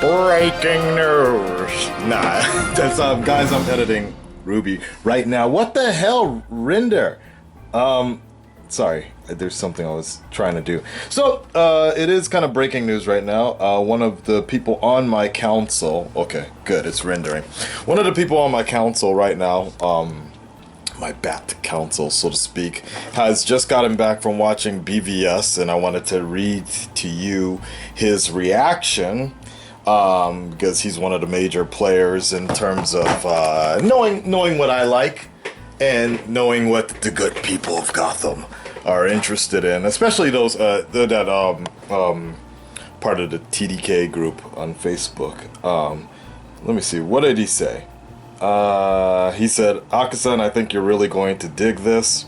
Breaking news. Nah, that's guys. I'm editing Ruby right now. What the hell, render? Sorry, there's something I was trying to do. So, it is kind of breaking news right now. One of the people on my council. Okay, good. It's rendering. One of the people on my council right now. My Bat Council, so to speak, has just gotten back from watching BVS, and I wanted to read to you his reaction. Because he's one of the major players in terms of knowing what I like and knowing what the good people of Gotham are interested in, especially those that part of the TDK group on Facebook. Let me see, what did he say? He said, "Akasan, I think you're really going to dig this."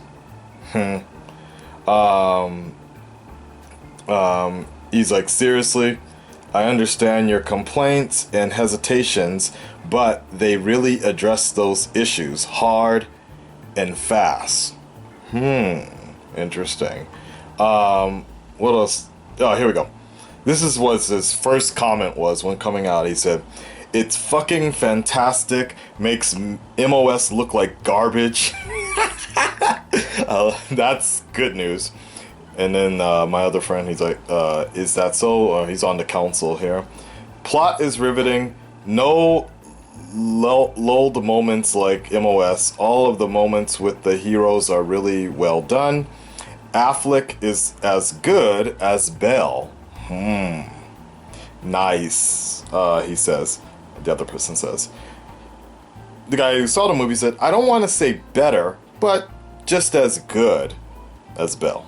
He's like, "Seriously, I understand your complaints and hesitations, but they really address those issues hard and fast." Interesting. What else? Oh, here we go. This is what his first comment was when coming out. He said, "It's fucking fantastic. Makes MOS look like garbage." That's good news. And then my other friend, he's like, "Is that so?" He's on the council here. "Plot is riveting. No lulled moments like MOS. All of the moments with the heroes are really well done. Affleck is as good as Bell." Nice, he says. The other person says. The guy who saw the movie said, "I don't want to say better, but just as good as Bell."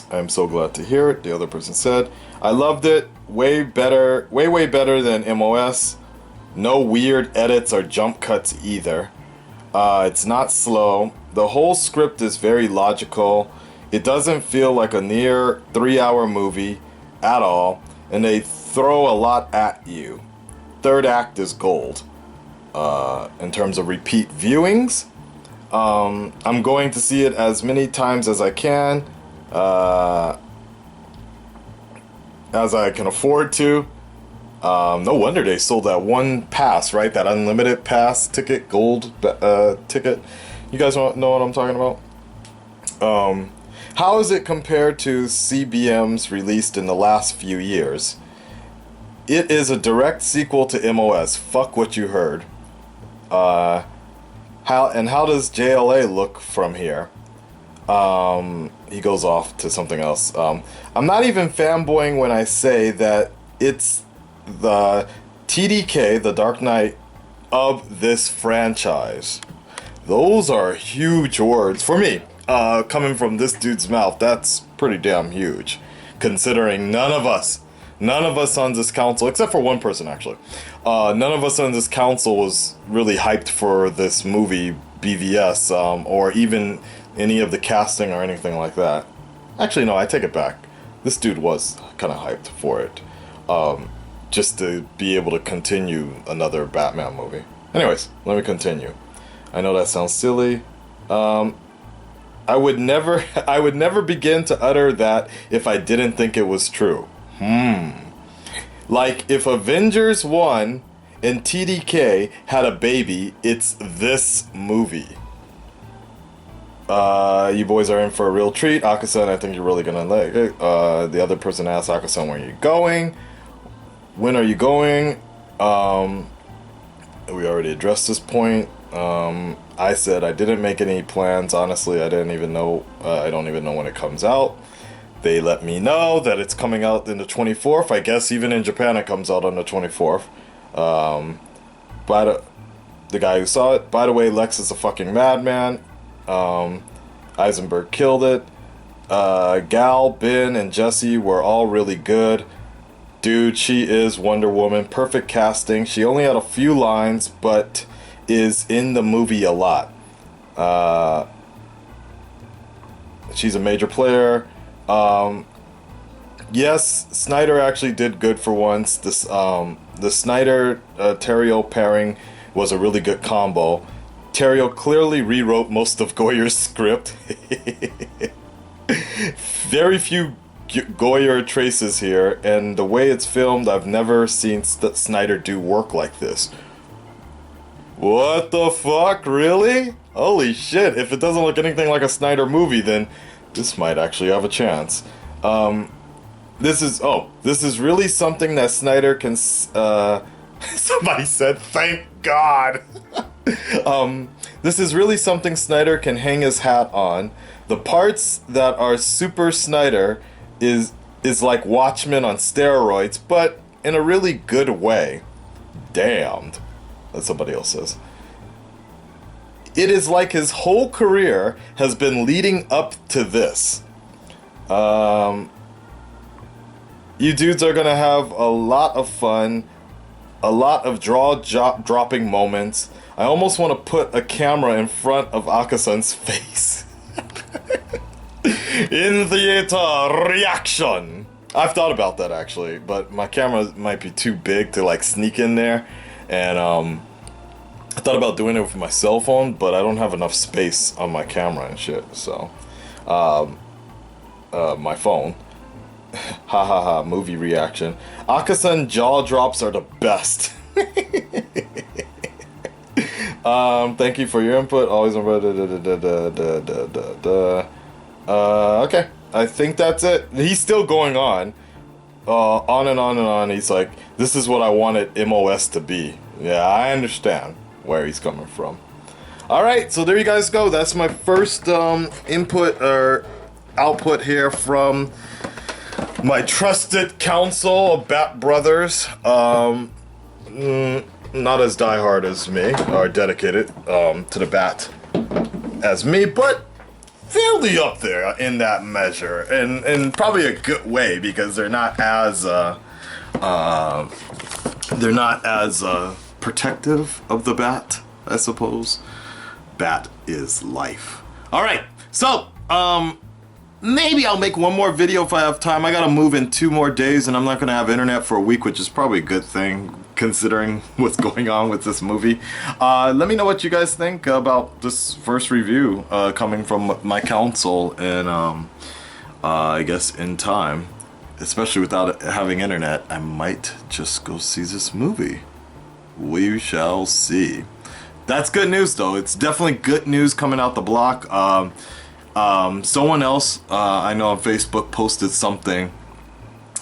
"I'm so glad to hear it," the other person said. "I loved it. Way better, way better than MOS. No weird edits or jump cuts either. It's not slow. The whole script is very logical. It doesn't feel like a near 3-hour movie at all, and they throw a lot at you. Third act is gold. In terms of repeat viewings, I'm going to see it as many times as I can. As I can afford to." No wonder they sold that one pass, right? That unlimited pass ticket, gold ticket. You guys know what I'm talking about? How is it compared to CBMs released in the last few years? It is a direct sequel to MOS. Fuck what you heard. How does JLA look from here? He goes off to something else. "I'm not even fanboying when I say that it's the TDK, the Dark Knight, of this franchise." Those are huge words for me. Coming from this dude's mouth, that's pretty damn huge. Considering none of us on this council, except for one person actually, none of us on this council was really hyped for this movie, BVS, or even any of the casting or anything like that. Actually, no, I take it back. This dude was kind of hyped for it. Just to be able to continue another Batman movie. Anyways, let me continue. I know that sounds silly. I would never begin to utter that if I didn't think it was true. Like if Avengers 1 and TDK had a baby, it's this movie. You boys are in for a real treat. Akasan, I think you're really gonna like it. The other person asked Akasan, "Where are you going? When are you going?" We already addressed this point. I said I didn't make any plans. Honestly, I didn't even know. I don't even know when it comes out. They let me know that it's coming out in the 24th. I guess even in Japan it comes out on the 24th. But the guy who saw it, by the way, Lex is a fucking madman. Eisenberg killed it. Gal, Ben, and Jesse were all really good. Dude, she is Wonder Woman. Perfect casting. She only had a few lines, but is in the movie a lot. She's a major player. Yes, Snyder actually did good for once. This the Snyder Terrio pairing was a really good combo. Terrio clearly rewrote most of Goyer's script. Very few Goyer traces here, and the way it's filmed, I've never seen Snyder do work like this. What the fuck? Really? Holy shit, if it doesn't look anything like a Snyder movie, then this might actually have a chance. This is really something that Snyder can, somebody said, thank God! This is really something Snyder can hang his hat on. The parts that are super Snyder is like Watchmen on steroids, but in a really good way. Damned. That somebody else says. It is like his whole career has been leading up to this. You dudes are gonna have a lot of fun, a lot of jaw-dropping moments. I almost want to put a camera in front of Akasan's face. In theater reaction. I've thought about that actually, but my camera might be too big to like sneak in there, and I thought about doing it with my cell phone, but I don't have enough space on my camera and shit. So, my phone. Ha ha ha. Movie reaction. Akasan jaw drops are the best. Thank you for your input. Always okay. I think that's it. He's still going on. On and on and on. He's like, this is what I wanted MOS to be. Yeah, I understand where he's coming from. Alright, so there you guys go. That's my first input or output here from my trusted counsel of Bat Brothers. Not as diehard as me, or dedicated to the Bat as me, but fairly up there in that measure, and probably a good way, because they're not as protective of the Bat, I suppose. Bat is life. All right, so maybe I'll make one more video if I have time. I gotta move in 2 more days, and I'm not gonna have internet for a week, which is probably a good thing considering what's going on with this movie. Let me know what you guys think about this first review coming from my counsel, and I guess in time, especially without having internet, I might just go see this movie. We shall see. That's good news though. It's definitely good news coming out the block. Someone else I know on Facebook posted something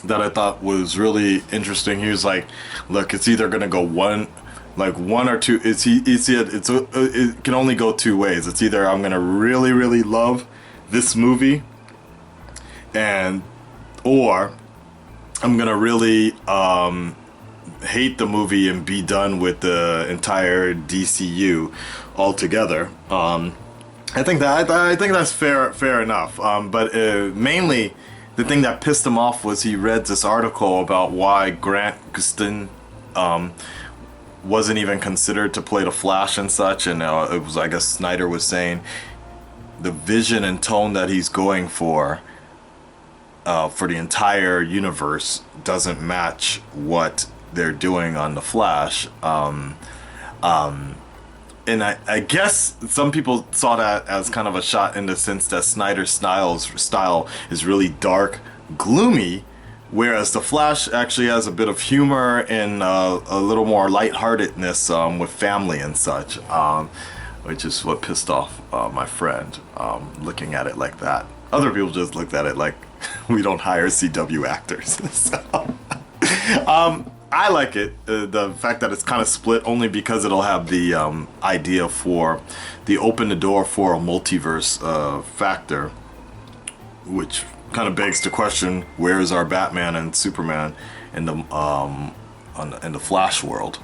that I thought was really interesting. He was like, look, it's either gonna go one or two. It can only go 2 ways. It's either I'm gonna really, really love this movie, or I'm gonna really hate the movie and be done with the entire DCU altogether. I think that's fair enough. But mainly, the thing that pissed him off was he read this article about why Grant Gustin wasn't even considered to play the Flash and such, and it was, I guess Snyder was saying the vision and tone that he's going for the entire universe doesn't match what they're doing on the Flash. And I guess some people saw that as kind of a shot in the sense that Snyder's style is really dark, gloomy, whereas the Flash actually has a bit of humor and a little more lightheartedness with family and such, which is what pissed off my friend, looking at it like that. Other people just looked at it like we don't hire CW actors. So, I like it, the fact that it's kind of split, only because it'll have the idea for open the door for a multiverse factor, which kind of begs the question, where is our Batman and Superman in the Flash world?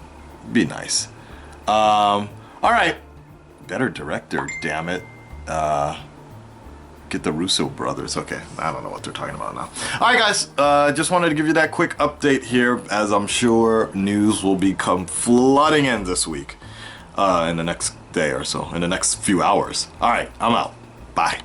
Be nice. All right, better director, damn it. Get the Russo brothers. Okay, I don't know what they're talking about now. Alright guys, just wanted to give you that quick update here, as I'm sure news will become flooding in this week, in the next day or so, in the next few hours. Alright, I'm out. Bye.